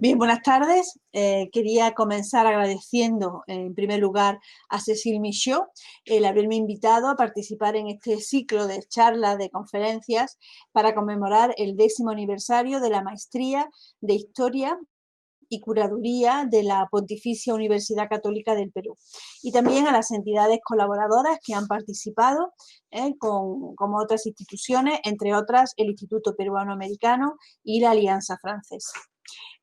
Bien, buenas tardes. Quería comenzar agradeciendo en primer lugar a Cécile Michaud el haberme invitado a participar en este ciclo de charlas, de conferencias para conmemorar el 10º aniversario de la maestría de Historia y Curaduría de la Pontificia Universidad Católica del Perú. Y también a las entidades colaboradoras que han participado, como otras instituciones, entre otras el Instituto Peruano-Americano y la Alianza Francesa.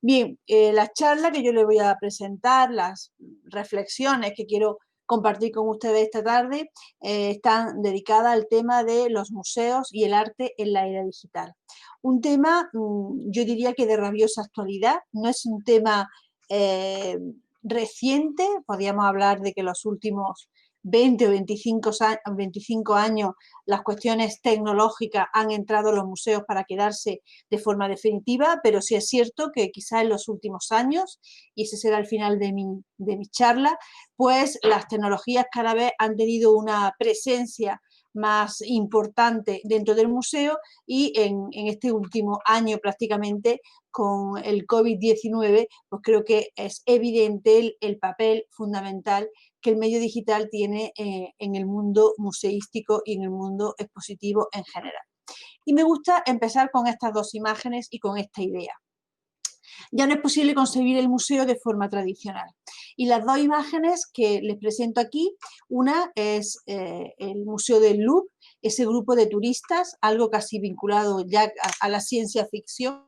Bien, la charla que yo le voy a presentar, las reflexiones que quiero compartir con ustedes esta tarde, están dedicadas al tema de los museos y el arte en la era digital. Un tema, yo diría que de rabiosa actualidad, no es un tema reciente, podríamos hablar de que los últimos 20 o 25 años las cuestiones tecnológicas han entrado en los museos para quedarse de forma definitiva, pero sí es cierto que quizá en los últimos años, y ese será el final de mi charla, pues las tecnologías cada vez han tenido una presencia más importante dentro del museo y en este último año prácticamente con el COVID-19, pues creo que es evidente el papel fundamental que el medio digital tiene en el mundo museístico y en el mundo expositivo en general. Y me gusta empezar con estas dos imágenes y con esta idea. Ya no es posible concebir el museo de forma tradicional. Y las dos imágenes que les presento aquí, una es el Museo del Louvre, ese grupo de turistas, algo casi vinculado ya a la ciencia ficción.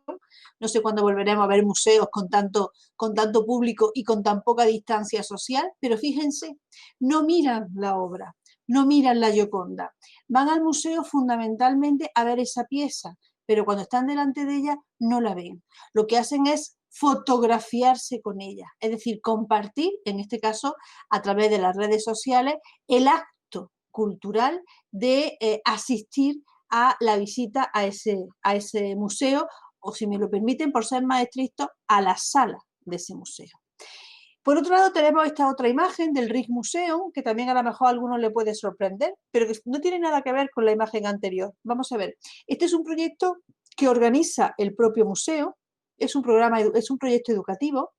No sé cuándo volveremos a ver museos con tanto público y con tan poca distancia social, pero fíjense, no miran la obra, no miran la Gioconda, van al museo fundamentalmente a ver esa pieza, pero cuando están delante de ella no la ven. Lo que hacen es fotografiarse con ella, es decir, compartir, en este caso, a través de las redes sociales, el acto cultural de asistir a la visita a ese museo, o si me lo permiten, por ser más estricto, a la sala de ese museo. Por otro lado, tenemos esta otra imagen del Rijksmuseum, que también a lo mejor a algunos le puede sorprender, pero que no tiene nada que ver con la imagen anterior. Vamos a ver, este es un proyecto que organiza el propio museo, es un proyecto educativo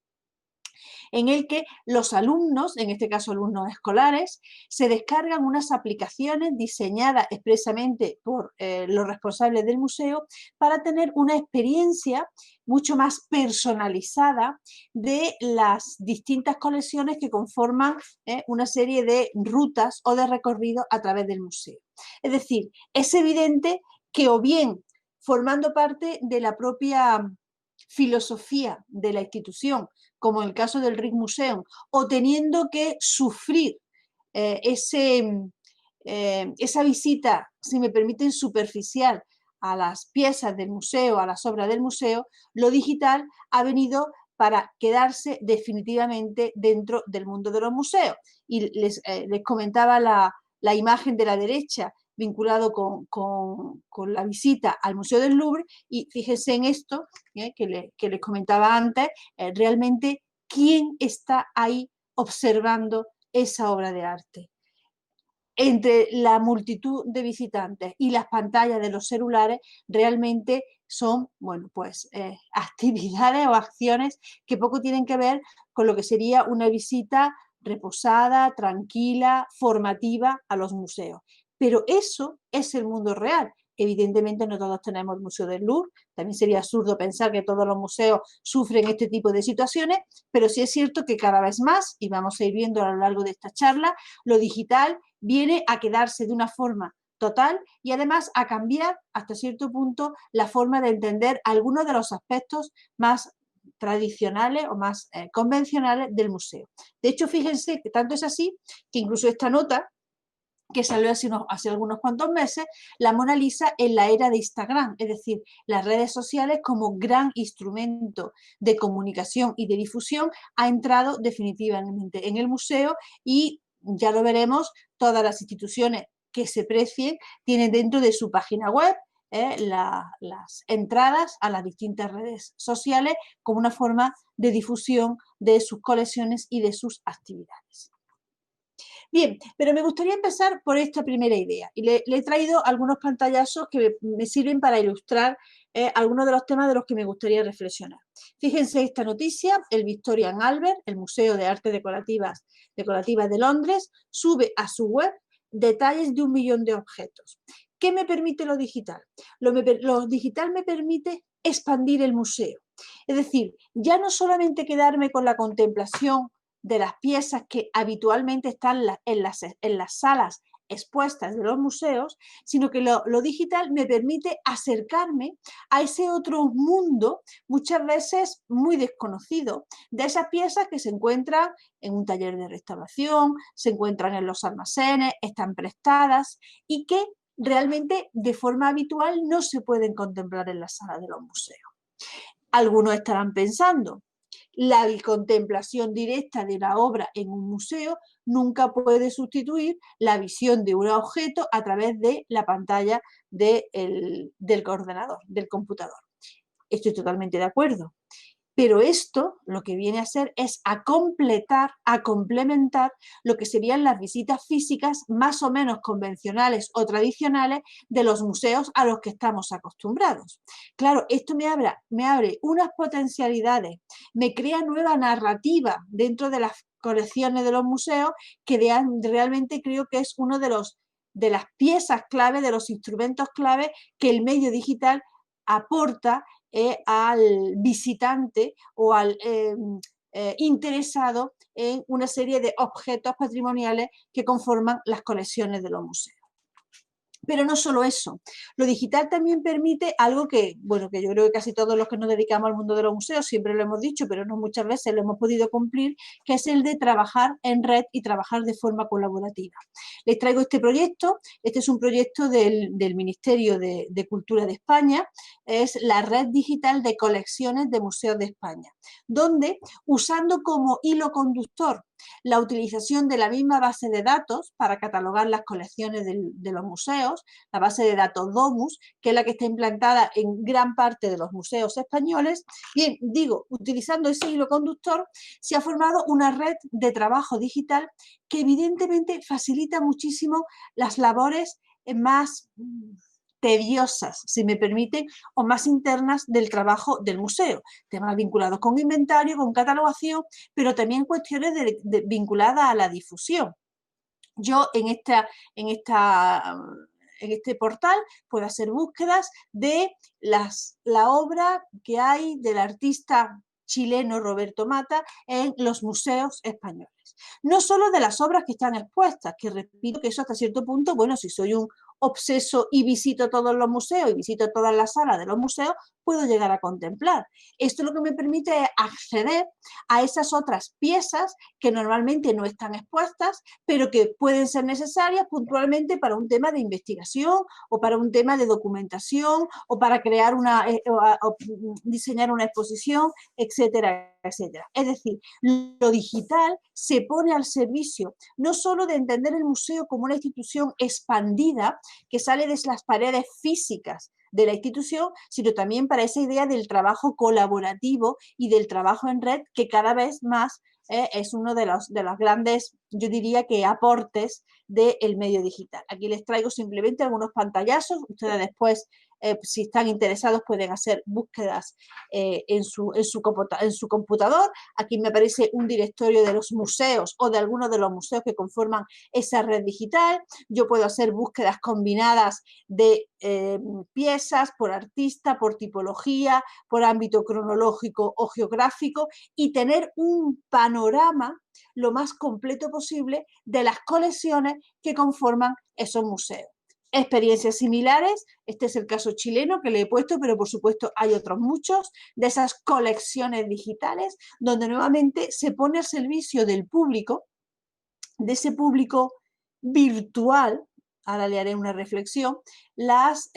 en el que los alumnos, en este caso alumnos escolares, se descargan unas aplicaciones diseñadas expresamente por los responsables del museo para tener una experiencia mucho más personalizada de las distintas colecciones que conforman una serie de rutas o de recorridos a través del museo. Es decir, es evidente que o bien formando parte de la propia filosofía de la institución, como en el caso del Rijksmuseum, o teniendo que sufrir esa visita, si me permiten, superficial a las piezas del museo, a las obras del museo, lo digital ha venido para quedarse definitivamente dentro del mundo de los museos. Y les comentaba la imagen de la derecha vinculado con la visita al Museo del Louvre, y fíjense en esto que les comentaba antes, realmente quién está ahí observando esa obra de arte. Entre la multitud de visitantes y las pantallas de los celulares, realmente son, bueno, pues actividades o acciones que poco tienen que ver con lo que sería una visita reposada, tranquila, formativa a los museos. Pero eso es el mundo real. Evidentemente no todos tenemos el Museo del Louvre, también sería absurdo pensar que todos los museos sufren este tipo de situaciones, pero sí es cierto que cada vez más, y vamos a ir viendo a lo largo de esta charla, lo digital viene a quedarse de una forma total y además a cambiar hasta cierto punto la forma de entender algunos de los aspectos más tradicionales o más convencionales del museo. De hecho, fíjense que tanto es así que incluso esta nota que salió hace algunos cuantos meses, la Mona Lisa en la era de Instagram, es decir, las redes sociales como gran instrumento de comunicación y de difusión ha entrado definitivamente en el museo y ya lo veremos, todas las instituciones que se precien tienen dentro de su página web las entradas a las distintas redes sociales como una forma de difusión de sus colecciones y de sus actividades. Bien, pero me gustaría empezar por esta primera idea y le he traído algunos pantallazos que me sirven para ilustrar algunos de los temas de los que me gustaría reflexionar. Fíjense esta noticia: el Victorian Albert, el Museo de Artes Decorativas de Londres, sube a su web detalles de 1 millón de objetos. ¿Qué me permite lo digital? Lo digital me permite expandir el museo. Es decir, ya no solamente quedarme con la contemplación de las piezas que habitualmente están en las salas expuestas de los museos, sino que lo digital me permite acercarme a ese otro mundo, muchas veces muy desconocido, de esas piezas que se encuentran en un taller de restauración, se encuentran en los almacenes, están prestadas y que realmente de forma habitual no se pueden contemplar en la sala de los museos. Algunos estarán pensando: la contemplación directa de la obra en un museo nunca puede sustituir la visión de un objeto a través de la pantalla del ordenador, del computador. Estoy totalmente de acuerdo. Pero esto lo que viene a hacer es a complementar lo que serían las visitas físicas más o menos convencionales o tradicionales de los museos a los que estamos acostumbrados. Claro, esto me abre unas potencialidades, me crea nueva narrativa dentro de las colecciones de los museos, que realmente creo que es uno de las piezas clave, de los instrumentos clave que el medio digital aporta al visitante o al interesado en una serie de objetos patrimoniales que conforman las colecciones de los museos. Pero no solo eso, lo digital también permite algo que, bueno, que yo creo que casi todos los que nos dedicamos al mundo de los museos siempre lo hemos dicho, pero no muchas veces lo hemos podido cumplir, que es el de trabajar en red y trabajar de forma colaborativa. Les traigo este proyecto. Este es un proyecto del Ministerio de Cultura de España, es la Red Digital de Colecciones de Museos de España, donde, usando como hilo conductor la utilización de la misma base de datos para catalogar las colecciones de los museos, la base de datos Domus, que es la que está implantada en gran parte de los museos españoles. Bien, digo, utilizando ese hilo conductor, se ha formado una red de trabajo digital que evidentemente facilita muchísimo las labores más tediosas, si me permiten, o más internas del trabajo del museo, temas vinculados con inventario, con catalogación, pero también cuestiones vinculadas a la difusión. Yo en este portal puedo hacer búsquedas de la obra que hay del artista chileno Roberto Mata en los museos españoles. No solo de las obras que están expuestas, que repito que eso hasta cierto punto, bueno, si soy un obseso y visito todos los museos y visito todas las salas de los museos, puedo llegar a contemplar. Esto lo que me permite es acceder a esas otras piezas que normalmente no están expuestas, pero que pueden ser necesarias puntualmente para un tema de investigación o para un tema de documentación o para crear o diseñar una exposición, etcétera, etcétera. Es decir, lo digital se pone al servicio no solo de entender el museo como una institución expandida que sale de las paredes físicas de la institución, sino también para esa idea del trabajo colaborativo y del trabajo en red, que cada vez más es uno de los grandes, yo diría que aportes del medio digital. Aquí les traigo simplemente algunos pantallazos. Ustedes después, si están interesados, pueden hacer búsquedas en su computador. Aquí me aparece un directorio de los museos o de algunos de los museos que conforman esa red digital. Yo puedo hacer búsquedas combinadas de piezas por artista, por tipología, por ámbito cronológico o geográfico, y tener un panorama lo más completo posible de las colecciones que conforman esos museos. Experiencias similares, este es el caso chileno que le he puesto, pero por supuesto hay otros muchos, de esas colecciones digitales, donde nuevamente se pone al servicio del público, de ese público virtual. Ahora le haré una reflexión, las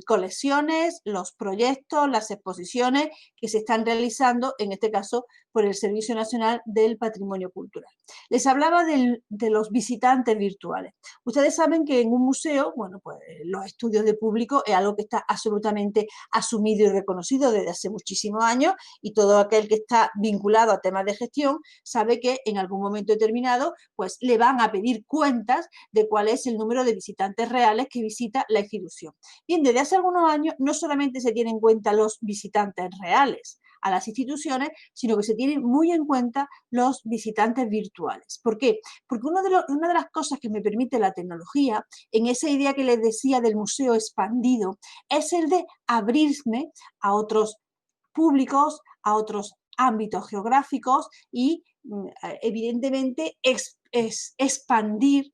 colecciones, los proyectos, las exposiciones que se están realizando, en este caso, por el Servicio Nacional del Patrimonio Cultural. Les hablaba de los visitantes virtuales. Ustedes saben que en un museo, bueno, pues los estudios de público es algo que está absolutamente asumido y reconocido desde hace muchísimos años, y todo aquel que está vinculado a temas de gestión sabe que en algún momento determinado pues le van a pedir cuentas de cuál es el número de visitantes reales que visita la institución. Bien, desde hace algunos años no solamente se tienen en cuenta los visitantes reales a las instituciones, sino que se tienen muy en cuenta los visitantes virtuales. ¿Por qué? Porque una de las cosas que me permite la tecnología, en esa idea que les decía del museo expandido, es el de abrirme a otros públicos, a otros ámbitos geográficos y, evidentemente, expandir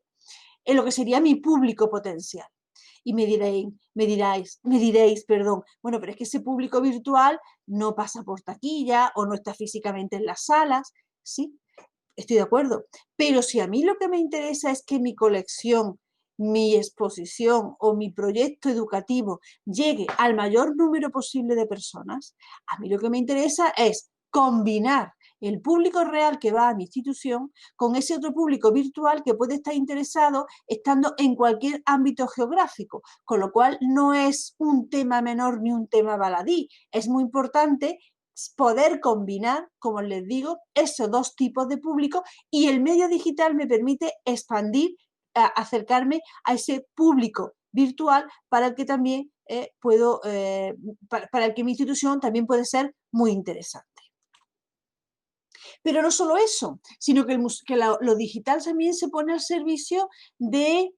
en lo que sería mi público potencial. Y me diréis, perdón, bueno, pero es que ese público virtual no pasa por taquilla o no está físicamente en las salas. Sí, estoy de acuerdo. Pero si a mí lo que me interesa es que mi colección, mi exposición o mi proyecto educativo llegue al mayor número posible de personas, a mí lo que me interesa es combinar el público real que va a mi institución con ese otro público virtual que puede estar interesado estando en cualquier ámbito geográfico, con lo cual no es un tema menor ni un tema baladí. Es muy importante poder combinar, como les digo, esos dos tipos de público, y el medio digital me permite expandir, acercarme a ese público virtual para el que también para el que mi institución también puede ser muy interesante. Pero no solo eso, sino que lo digital también se pone al servicio de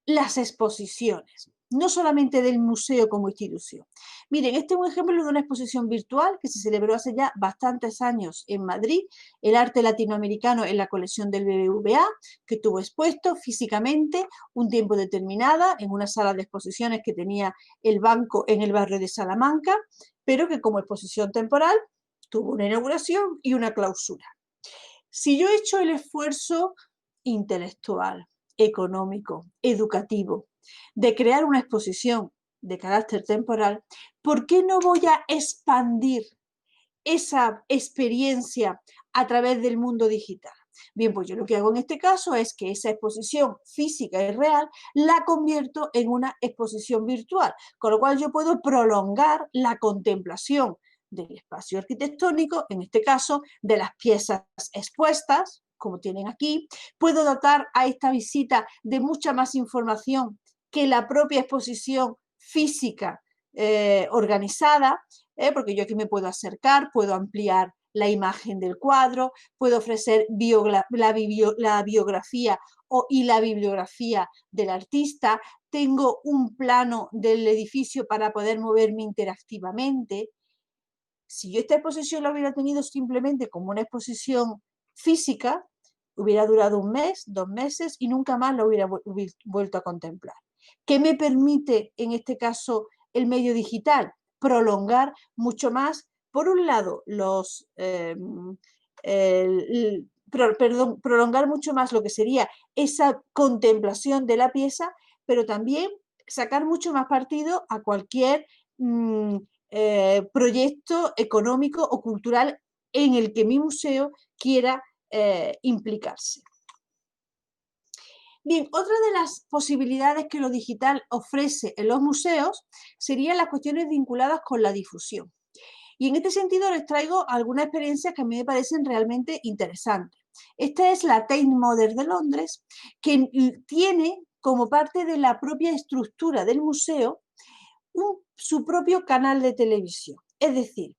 las exposiciones, no solamente del museo como institución. Miren, este es un ejemplo de una exposición virtual que se celebró hace ya bastantes años en Madrid, el arte latinoamericano en la colección del BBVA, que estuvo expuesto físicamente un tiempo determinado en una sala de exposiciones que tenía el Banco en el barrio de Salamanca, pero que como exposición temporal tuvo una inauguración y una clausura. Si yo he hecho el esfuerzo intelectual, económico, educativo, de crear una exposición de carácter temporal, ¿por qué no voy a expandir esa experiencia a través del mundo digital? Bien, pues yo lo que hago en este caso es que esa exposición física y real la convierto en una exposición virtual, con lo cual yo puedo prolongar la contemplación del espacio arquitectónico, en este caso de las piezas expuestas, como tienen aquí. Puedo dotar a esta visita de mucha más información que la propia exposición física organizada, porque yo aquí me puedo acercar, puedo ampliar la imagen del cuadro, puedo ofrecer la biografía y la bibliografía del artista, tengo un plano del edificio para poder moverme interactivamente. Si yo esta exposición la hubiera tenido simplemente como una exposición física, hubiera durado un mes, 2 meses y nunca más la hubiera vuelto a contemplar. ¿Qué me permite en este caso el medio digital? Prolongar mucho más, por un lado, prolongar mucho más lo que sería esa contemplación de la pieza, pero también sacar mucho más partido a cualquier proyecto económico o cultural en el que mi museo quiera implicarse. Bien, otra de las posibilidades que lo digital ofrece en los museos serían las cuestiones vinculadas con la difusión. Y en este sentido les traigo algunas experiencias que a mí me parecen realmente interesantes. Esta es la Tate Modern de Londres, que tiene como parte de la propia estructura del museo su propio canal de televisión. Es decir,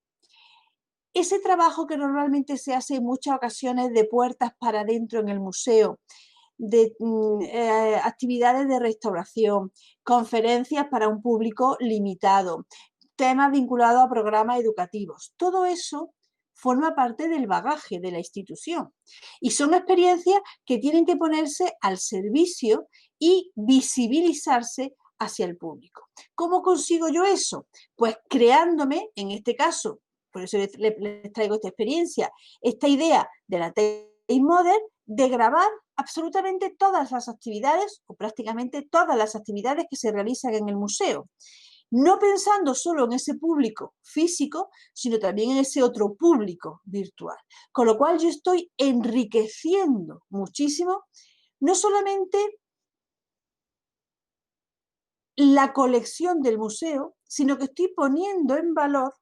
ese trabajo que normalmente se hace en muchas ocasiones de puertas para adentro en el museo, de actividades de restauración, conferencias para un público limitado, temas vinculados a programas educativos, todo eso forma parte del bagaje de la institución y son experiencias que tienen que ponerse al servicio y visibilizarse hacia el público. ¿Cómo consigo yo eso? Pues creándome, en este caso, por eso les traigo esta experiencia, esta idea de la Tate Modern de grabar absolutamente todas las actividades o prácticamente todas las actividades que se realizan en el museo. no pensando solo en ese público físico, sino también en ese otro público virtual. Con lo cual yo estoy enriqueciendo muchísimo, no solamente la colección del museo, sino que estoy poniendo en valor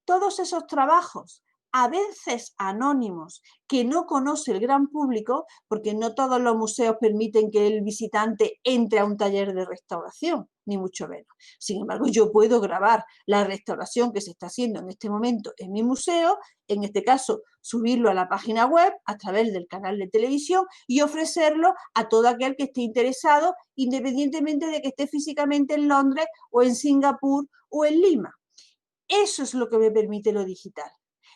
todos esos trabajos, a veces anónimos, que no conoce el gran público, porque no todos los museos permiten que el visitante entre a un taller de restauración, ni mucho menos. Sin embargo, yo puedo grabar la restauración que se está haciendo en este momento en mi museo, en este caso, subirlo a la página web a través del canal de televisión y ofrecerlo a todo aquel que esté interesado, independientemente de que esté físicamente en Londres o en Singapur o en Lima. Eso es lo que me permite lo digital.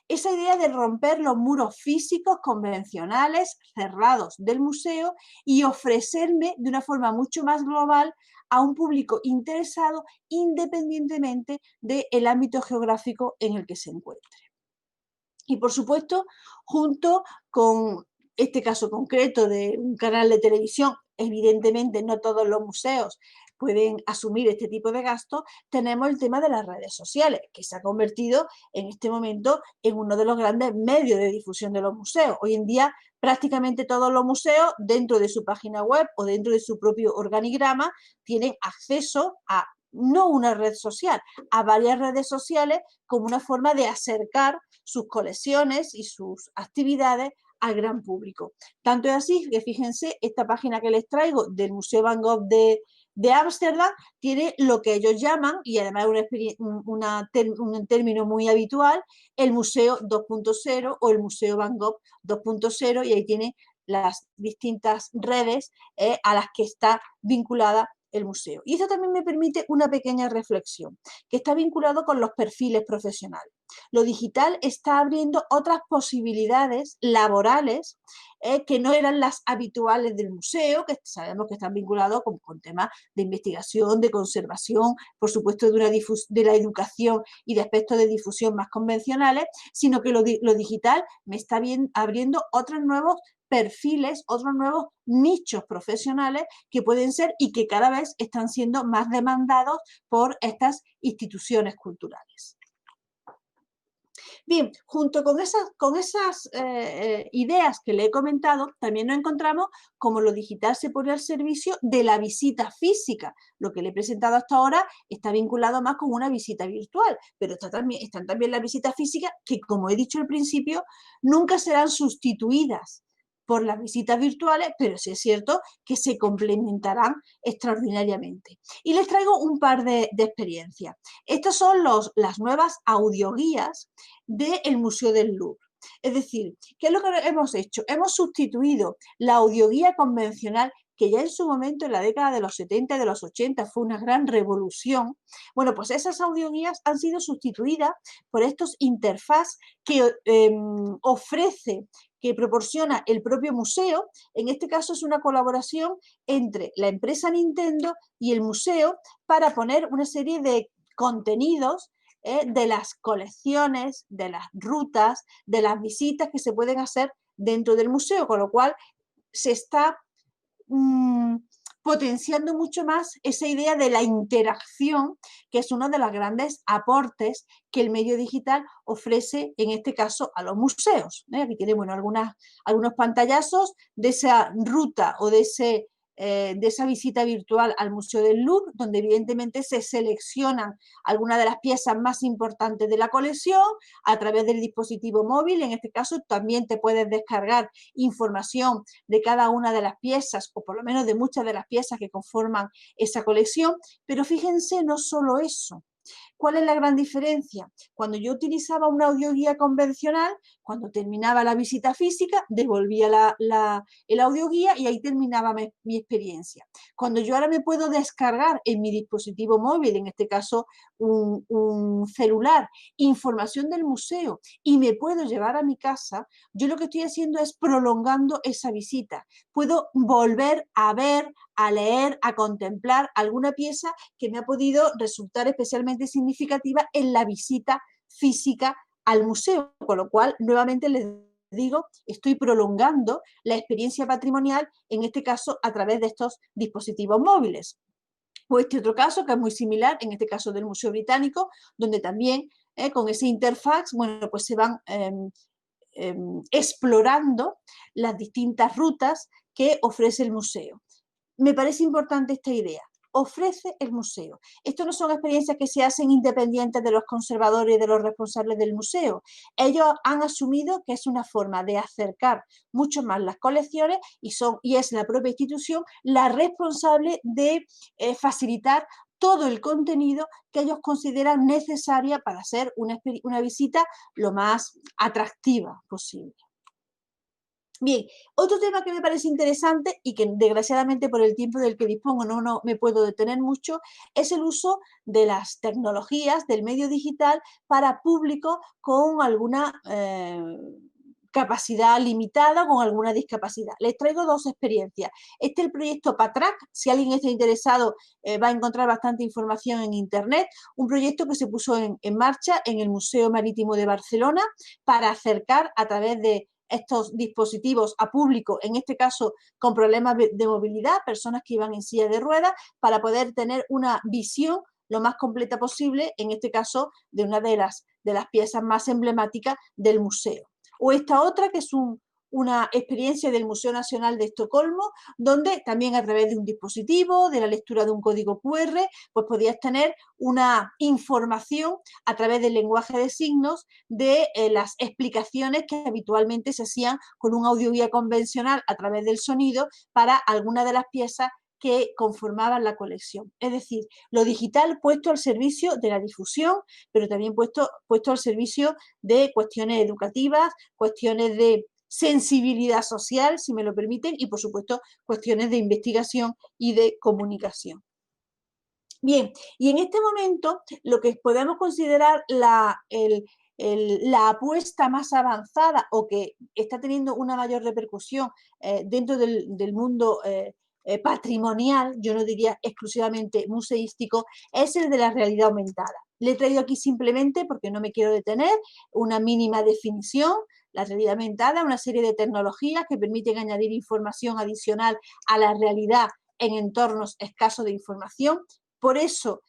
Esa idea de romper los muros físicos convencionales cerrados del museo y ofrecerme de una forma mucho más global a un público interesado independientemente del ámbito geográfico en el que se encuentre. Y por supuesto, junto con este caso concreto de un canal de televisión, evidentemente no todos los museos pueden asumir este tipo de gastos, tenemos el tema de las redes sociales, que se ha convertido en este momento en uno de los grandes medios de difusión de los museos. Hoy en día prácticamente todos los museos, dentro de su página web o dentro de su propio organigrama, tienen acceso a no una red social, a varias redes sociales como una forma de acercar sus colecciones y sus actividades al gran público. Tanto es así que fíjense, esta página que les traigo del Museo Van Gogh de Ámsterdam tiene lo que ellos llaman, y además un término muy habitual, el Museo 2.0 o el Museo Van Gogh 2.0, y ahí tiene las distintas redes a las que está vinculada el museo. Y eso también me permite una pequeña reflexión, que está vinculado con los perfiles profesionales. Lo digital está abriendo otras posibilidades laborales que no eran las habituales del museo, que sabemos que están vinculados con temas de investigación, de conservación, por supuesto de la educación y de aspectos de difusión más convencionales, sino que lo digital me está abriendo otros nuevos perfiles, otros nuevos nichos profesionales que pueden ser y que cada vez están siendo más demandados por estas instituciones culturales. Bien, junto con esas ideas que le he comentado, también nos encontramos cómo lo digital se pone al servicio de la visita física. Lo que le he presentado hasta ahora está vinculado más con una visita virtual, pero están también las visitas físicas que, como he dicho al principio, nunca serán sustituidas por las visitas virtuales, pero sí es cierto que se complementarán extraordinariamente. Y les traigo un par de experiencias. Estas son las nuevas audioguías del Museo del Louvre. Es decir, ¿qué es lo que hemos hecho? Hemos sustituido la audioguía convencional, que ya en su momento, en la década de los 70 y de los 80, fue una gran revolución. Bueno, pues esas audioguías han sido sustituidas por estos interfaz que ofrece, que proporciona el propio museo. En este caso es una colaboración entre la empresa Nintendo y el museo para poner una serie de contenidos de las colecciones, de las rutas, de las visitas que se pueden hacer dentro del museo, con lo cual se está potenciando mucho más esa idea de la interacción, que es uno de los grandes aportes que el medio digital ofrece, en este caso, a los museos. Aquí tiene, bueno, algunos pantallazos de esa ruta o de esa visita virtual al Museo del Louvre, donde evidentemente se seleccionan algunas de las piezas más importantes de la colección a través del dispositivo móvil. En este caso también te puedes descargar información de cada una de las piezas, o por lo menos de muchas de las piezas que conforman esa colección. Pero fíjense, no solo eso. ¿Cuál es la gran diferencia? Cuando yo utilizaba una audioguía convencional, cuando terminaba la visita física, devolvía el audioguía y ahí terminaba mi experiencia. Cuando yo ahora me puedo descargar en mi dispositivo móvil, en este caso un celular, información del museo y me puedo llevar a mi casa, yo lo que estoy haciendo es prolongando esa visita. Puedo volver a ver, a leer, a contemplar alguna pieza que me ha podido resultar especialmente significativa en la visita física al museo, con lo cual nuevamente les digo, estoy prolongando la experiencia patrimonial, en este caso a través de estos dispositivos móviles. O este otro caso que es muy similar, en este caso del Museo Británico, donde también con ese interfaz, bueno, pues se van explorando las distintas rutas que ofrece el museo. Me parece importante esta idea. Ofrece el museo. Esto no son experiencias que se hacen independientes de los conservadores y de los responsables del museo. Ellos han asumido que es una forma de acercar mucho más las colecciones y es la propia institución la responsable de facilitar todo el contenido que ellos consideran necesaria para hacer una visita lo más atractiva posible. Bien, otro tema que me parece interesante y que desgraciadamente por el tiempo del que dispongo no me puedo detener mucho, es el uso de las tecnologías, del medio digital para público con alguna capacidad limitada o con alguna discapacidad. Les traigo dos experiencias. Este es el proyecto PATRAC, si alguien está interesado va a encontrar bastante información en internet, un proyecto que se puso en marcha en el Museo Marítimo de Barcelona para acercar a través de estos dispositivos a público, en este caso con problemas de movilidad, personas que iban en silla de ruedas, para poder tener una visión lo más completa posible, en este caso de una de las piezas más emblemáticas del museo. O esta otra que es una experiencia del Museo Nacional de Estocolmo, donde también a través de un dispositivo, de la lectura de un código QR, pues podías tener una información a través del lenguaje de signos de las explicaciones que habitualmente se hacían con un audioguía convencional a través del sonido para alguna de las piezas que conformaban la colección. Es decir, lo digital puesto al servicio de la difusión, pero también puesto al servicio de cuestiones educativas, cuestiones de sensibilidad social, si me lo permiten, y por supuesto cuestiones de investigación y de comunicación. Bien, y en este momento lo que podemos considerar la apuesta más avanzada o que está teniendo una mayor repercusión dentro del mundo patrimonial, yo no diría exclusivamente museístico, es el de la realidad aumentada. Le he traído aquí simplemente, porque no me quiero detener, una mínima definición. La realidad aumentada es una serie de tecnologías que permiten añadir información adicional a la realidad en entornos escasos de información. Por eso,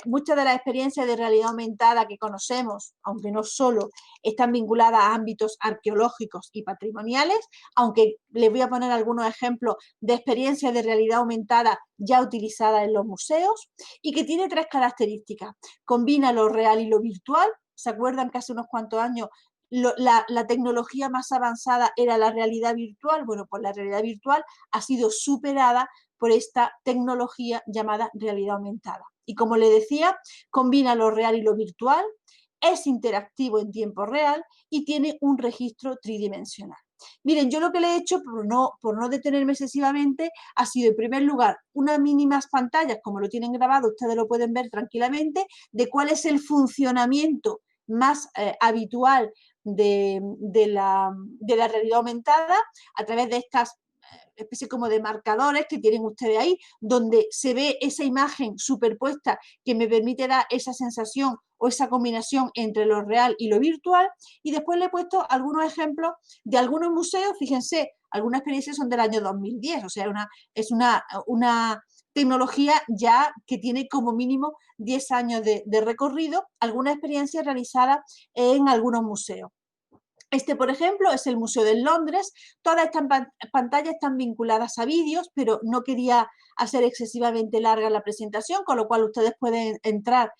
muchas de las experiencias de realidad aumentada que conocemos, aunque no solo, están vinculadas a ámbitos arqueológicos y patrimoniales, aunque les voy a poner algunos ejemplos de experiencias de realidad aumentada ya utilizadas en los museos, y que tiene tres características. Combina lo real y lo virtual. ¿Se acuerdan que hace unos cuantos años la tecnología más avanzada era la realidad virtual? Bueno, pues la realidad virtual ha sido superada por esta tecnología llamada realidad aumentada. Y como le decía, combina lo real y lo virtual, es interactivo en tiempo real y tiene un registro tridimensional. Miren, yo lo que le he hecho, por no detenerme excesivamente, ha sido, en primer lugar, unas mínimas pantallas, como lo tienen grabado, ustedes lo pueden ver tranquilamente, de cuál es el funcionamiento más habitual de la realidad aumentada a través de estas especie como de marcadores que tienen ustedes ahí, donde se ve esa imagen superpuesta que me permite dar esa sensación o esa combinación entre lo real y lo virtual. Y después le he puesto algunos ejemplos de algunos museos. Fíjense, algunas experiencias son del año 2010, o sea, es una tecnología ya que tiene como mínimo 10 años de recorrido, algunas experiencias realizadas en algunos museos. Este, por ejemplo, es el Museo de Londres. Todas estas pantallas están vinculadas a vídeos, pero no quería hacer excesivamente larga la presentación, con lo cual ustedes pueden entrar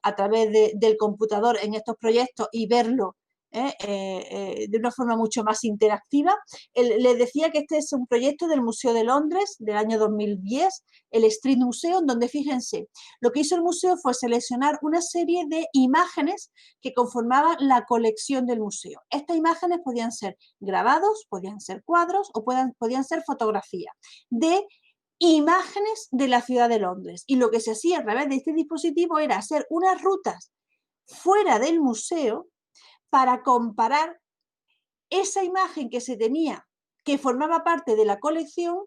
a través del computador en estos proyectos y verlo de una forma mucho más interactiva. Les decía que este es un proyecto del Museo de Londres del año 2010, el Street Museum, donde fíjense, lo que hizo el museo fue seleccionar una serie de imágenes que conformaban la colección del museo. Estas imágenes podían ser grabados, podían ser cuadros o podían ser fotografías de imágenes de la ciudad de Londres. Y lo que se hacía a través de este dispositivo era hacer unas rutas fuera del museo para comparar esa imagen que se tenía, que formaba parte de la colección,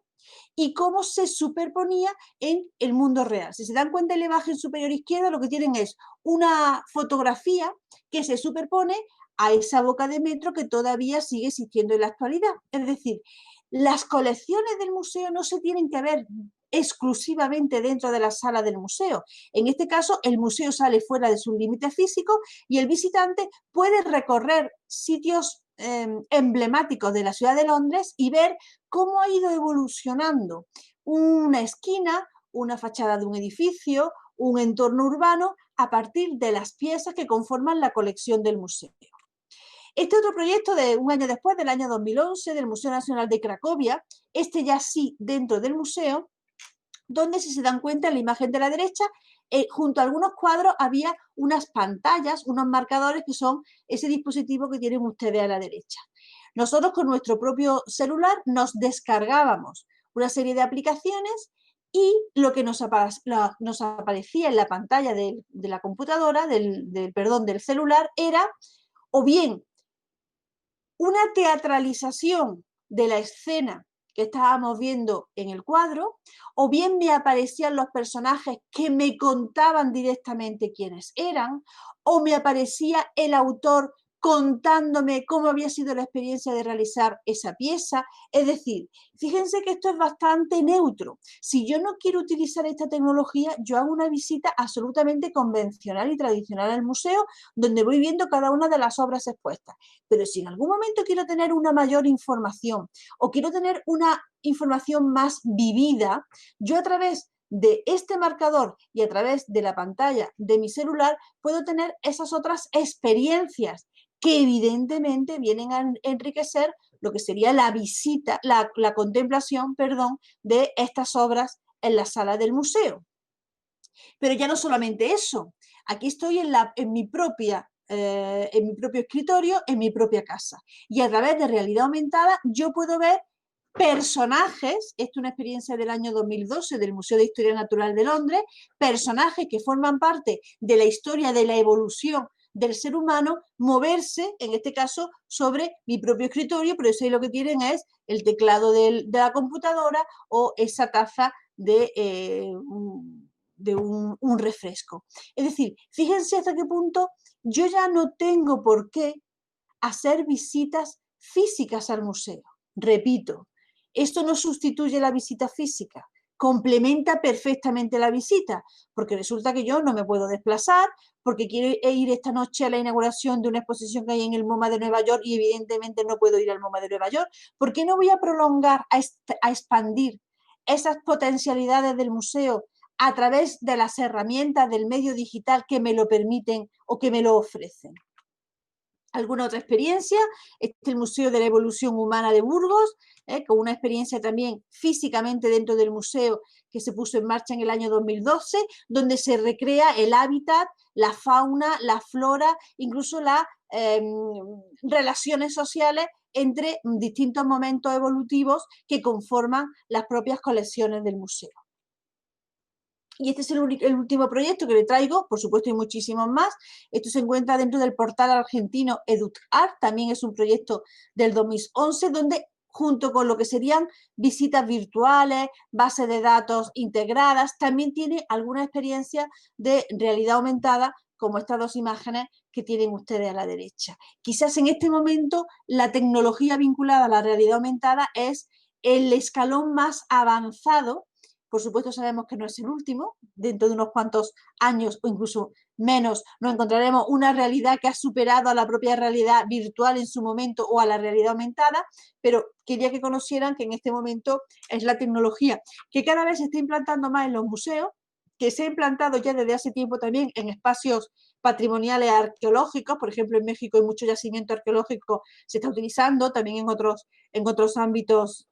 y cómo se superponía en el mundo real. Si se dan cuenta en la imagen superior izquierda, lo que tienen es una fotografía que se superpone a esa boca de metro que todavía sigue existiendo en la actualidad. Es decir, las colecciones del museo no se tienen que ver exclusivamente dentro de la sala del museo. En este caso, el museo sale fuera de sus límites físicos y el visitante puede recorrer sitios emblemáticos de la ciudad de Londres y ver cómo ha ido evolucionando una esquina, una fachada de un edificio, un entorno urbano, a partir de las piezas que conforman la colección del museo. Este otro proyecto de un año después, del año 2011, del Museo Nacional de Cracovia, este ya sí dentro del museo, donde, si se dan cuenta, en la imagen de la derecha, junto a algunos cuadros había unas pantallas, unos marcadores que son ese dispositivo que tienen ustedes a la derecha. Nosotros con nuestro propio celular nos descargábamos una serie de aplicaciones y lo que nos aparecía en la pantalla de la computadora, del celular, era o bien una teatralización de la escena que estábamos viendo en el cuadro, o bien me aparecían los personajes que me contaban directamente quiénes eran, o me aparecía el autor contándome cómo había sido la experiencia de realizar esa pieza. Es decir, fíjense que esto es bastante neutro. Si yo no quiero utilizar esta tecnología, yo hago una visita absolutamente convencional y tradicional al museo, donde voy viendo cada una de las obras expuestas. Pero si en algún momento quiero tener una mayor información o quiero tener una información más vivida, yo a través de este marcador y a través de la pantalla de mi celular puedo tener esas otras experiencias que evidentemente vienen a enriquecer lo que sería la visita, la contemplación, perdón, de estas obras en la sala del museo. Pero ya no solamente eso, aquí estoy en mi propio escritorio, en mi propia casa. Y a través de realidad aumentada yo puedo ver personajes, esto es una experiencia del año 2012 del Museo de Historia Natural de Londres, personajes que forman parte de la historia de la evolución del ser humano, moverse, en este caso, sobre mi propio escritorio, pero eso ahí lo que tienen es el teclado de la computadora o esa taza de un refresco. Es decir, fíjense hasta qué punto yo ya no tengo por qué hacer visitas físicas al museo. Repito, esto no sustituye la visita física, complementa perfectamente la visita, porque resulta que yo no me puedo desplazar, porque quiero ir esta noche a la inauguración de una exposición que hay en el MoMA de Nueva York y evidentemente no puedo ir al MoMA de Nueva York. ¿Por qué no voy a prolongar, a expandir esas potencialidades del museo a través de las herramientas del medio digital que me lo permiten o que me lo ofrecen? ¿Alguna otra experiencia? Este es el Museo de la Evolución Humana de Burgos, con una experiencia también físicamente dentro del museo que se puso en marcha en el año 2012, donde se recrea el hábitat, la fauna, la flora, incluso las relaciones sociales entre distintos momentos evolutivos que conforman las propias colecciones del museo. Y este es el último proyecto que le traigo, por supuesto hay muchísimos más. Esto se encuentra dentro del portal argentino EducArt, también es un proyecto del 2011, donde junto con lo que serían visitas virtuales, bases de datos integradas, también tiene alguna experiencia de realidad aumentada, como estas dos imágenes que tienen ustedes a la derecha. Quizás en este momento la tecnología vinculada a la realidad aumentada es el escalón más avanzado. Por supuesto sabemos que no es el último, dentro de unos cuantos años o incluso menos nos encontraremos una realidad que ha superado a la propia realidad virtual en su momento o a la realidad aumentada, pero quería que conocieran que en este momento es la tecnología que cada vez se está implantando más en los museos, que se ha implantado ya desde hace tiempo también en espacios patrimoniales arqueológicos. Por ejemplo, en México hay mucho yacimiento arqueológico, se está utilizando también en otros ámbitos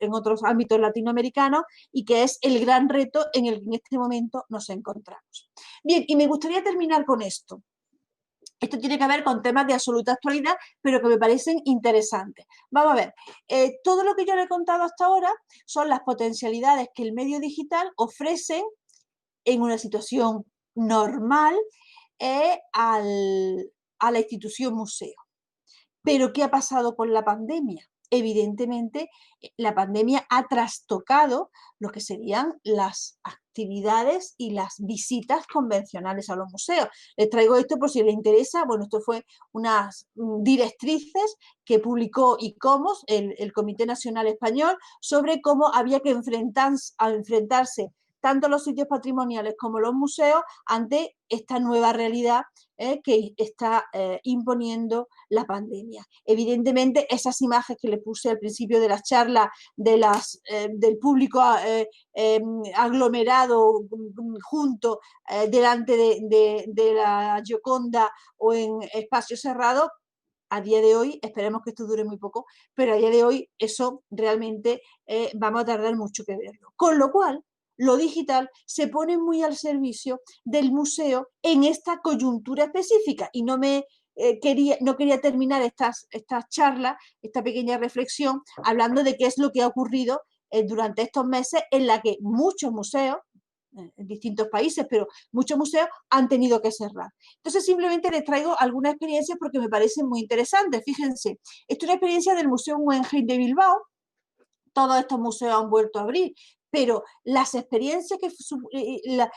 latinoamericanos, y que es el gran reto en el que en este momento nos encontramos. Bien, y me gustaría terminar con esto. Esto tiene que ver con temas de absoluta actualidad, pero que me parecen interesantes. Vamos a ver, todo lo que yo le he contado hasta ahora son las potencialidades que el medio digital ofrece en una situación normal a la institución museo. Pero ¿qué ha pasado con la pandemia? evidentemente la pandemia ha trastocado lo que serían las actividades y las visitas convencionales a los museos. Les traigo esto por si les interesa. Bueno, esto fue unas directrices que publicó ICOMOS, el Comité Nacional Español, sobre cómo había que enfrentarse tanto los sitios patrimoniales como los museos ante esta nueva realidad que está imponiendo la pandemia. Evidentemente, esas imágenes que les puse al principio de la charla del público aglomerado junto delante de la Gioconda o en espacios cerrados, a día de hoy, esperemos que esto dure muy poco, pero a día de hoy eso realmente vamos a tardar mucho que verlo. Con lo cual, lo digital se pone muy al servicio del museo en esta coyuntura específica y no quería terminar esta charla, esta pequeña reflexión, hablando de qué es lo que ha ocurrido durante estos meses en la que muchos museos, en distintos países, pero muchos museos han tenido que cerrar. Entonces, simplemente les traigo algunas experiencias porque me parecen muy interesantes. Fíjense, esta es una experiencia del Museo Guggenheim de Bilbao. Todos estos museos han vuelto a abrir, pero las experiencias la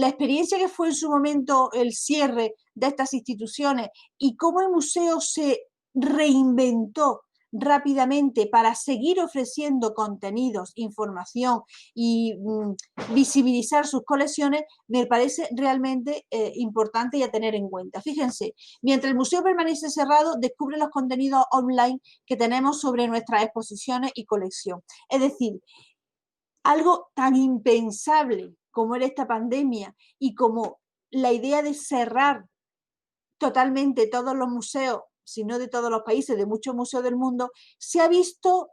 experiencia que fue en su momento el cierre de estas instituciones y cómo el museo se reinventó rápidamente para seguir ofreciendo contenidos, información y visibilizar sus colecciones, me parece realmente importante y a tener en cuenta. Fíjense, mientras el museo permanece cerrado, descubre los contenidos online que tenemos sobre nuestras exposiciones y colección. Es decir, algo tan impensable como era esta pandemia y como la idea de cerrar totalmente todos los museos, si no de todos los países, de muchos museos del mundo, se ha visto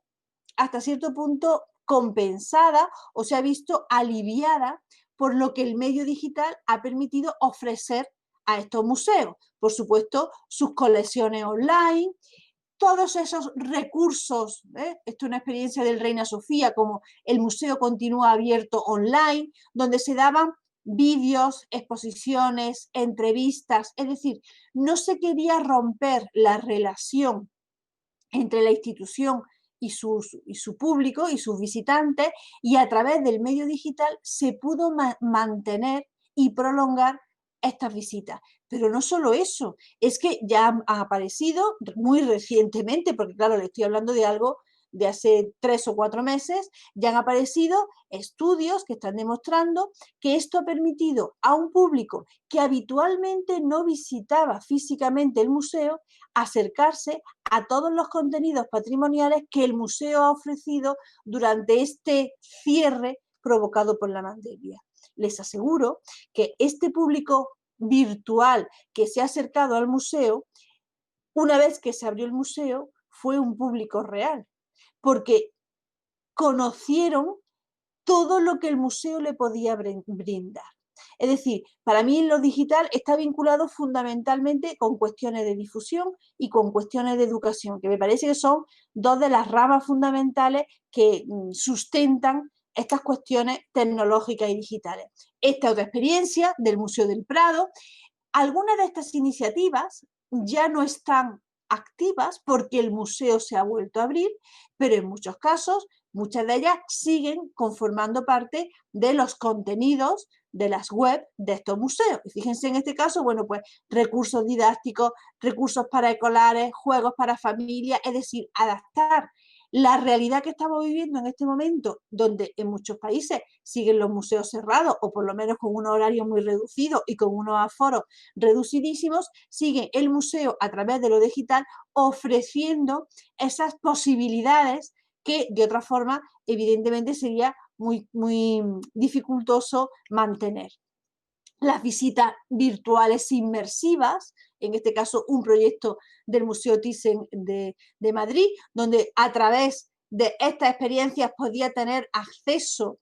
hasta cierto punto compensada o se ha visto aliviada por lo que el medio digital ha permitido ofrecer a estos museos. Por supuesto, sus colecciones online, todos esos recursos, esto es una experiencia del Reina Sofía, como el museo continúa abierto online, donde se daban vídeos, exposiciones, entrevistas, es decir, no se quería romper la relación entre la institución y su público y sus visitantes, y a través del medio digital se pudo mantener y prolongar estas visitas. Pero no solo eso, es que ya ha aparecido muy recientemente, porque claro, le estoy hablando de algo de hace 3 o 4 meses, ya han aparecido estudios que están demostrando que esto ha permitido a un público que habitualmente no visitaba físicamente el museo acercarse a todos los contenidos patrimoniales que el museo ha ofrecido durante este cierre provocado por la pandemia. Les aseguro que este público virtual que se ha acercado al museo, una vez que se abrió el museo, fue un público real, porque conocieron todo lo que el museo le podía brindar. Es decir, para mí lo digital está vinculado fundamentalmente con cuestiones de difusión y con cuestiones de educación, que me parece que son dos de las ramas fundamentales que sustentan estas cuestiones tecnológicas y digitales. Esta otra experiencia del Museo del Prado. Algunas de estas iniciativas ya no están activas porque el museo se ha vuelto a abrir, pero en muchos casos, muchas de ellas siguen conformando parte de los contenidos de las web de estos museos. Y fíjense en este caso, bueno, pues recursos didácticos, recursos para escolares, juegos para familias, es decir, adaptar la realidad que estamos viviendo en este momento, donde en muchos países siguen los museos cerrados o por lo menos con un horario muy reducido y con unos aforos reducidísimos, sigue el museo a través de lo digital ofreciendo esas posibilidades que de otra forma evidentemente sería muy, muy dificultoso mantener. Las visitas virtuales inmersivas, en este caso un proyecto del Museo Thyssen de Madrid, donde a través de estas experiencias podía tener acceso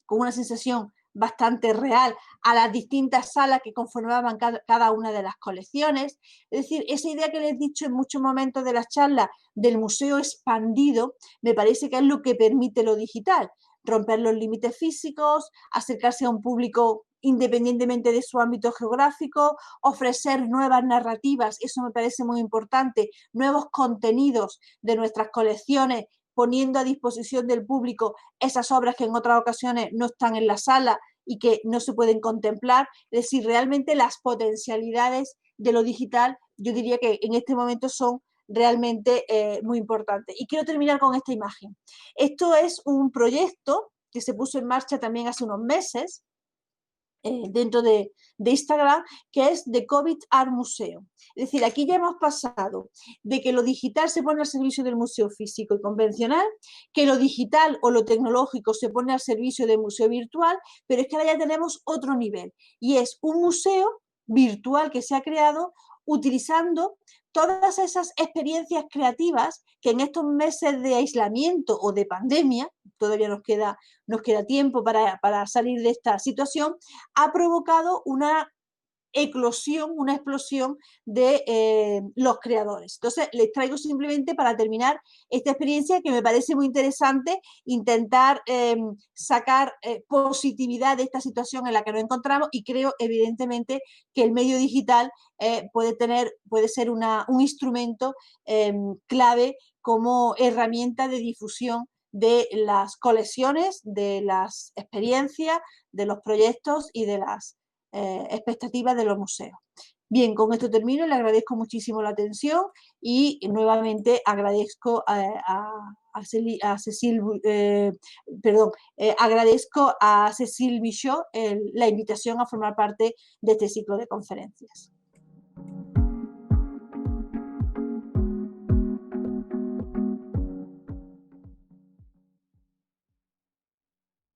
con una sensación bastante real a las distintas salas que conformaban cada una de las colecciones. Es decir, esa idea que les he dicho en muchos momentos de las charlas del museo expandido, me parece que es lo que permite lo digital, romper los límites físicos, acercarse a un público independientemente de su ámbito geográfico, ofrecer nuevas narrativas, eso me parece muy importante, nuevos contenidos de nuestras colecciones, poniendo a disposición del público esas obras que en otras ocasiones no están en la sala y que no se pueden contemplar. Es decir, realmente las potencialidades de lo digital, yo diría que en este momento son realmente muy importantes. Y quiero terminar con esta imagen. Esto es un proyecto que se puso en marcha también hace unos meses, dentro de Instagram, que es The COVID Art Museo. Es decir, aquí ya hemos pasado de que lo digital se pone al servicio del museo físico y convencional, que lo digital o lo tecnológico se pone al servicio del museo virtual, pero es que ahora ya tenemos otro nivel, y es un museo virtual que se ha creado utilizando todas esas experiencias creativas que en estos meses de aislamiento o de pandemia, todavía nos queda tiempo para salir de esta situación, ha provocado una eclosión, una explosión de los creadores. Entonces, les traigo simplemente para terminar esta experiencia que me parece muy interesante, intentar sacar positividad de esta situación en la que nos encontramos, y creo evidentemente que el medio digital puede ser un instrumento clave como herramienta de difusión de las colecciones, de las experiencias, de los proyectos y de las expectativas de los museos. Bien, con esto termino, le agradezco muchísimo la atención y nuevamente agradezco agradezco a Cécile Michaud la invitación a formar parte de este ciclo de conferencias.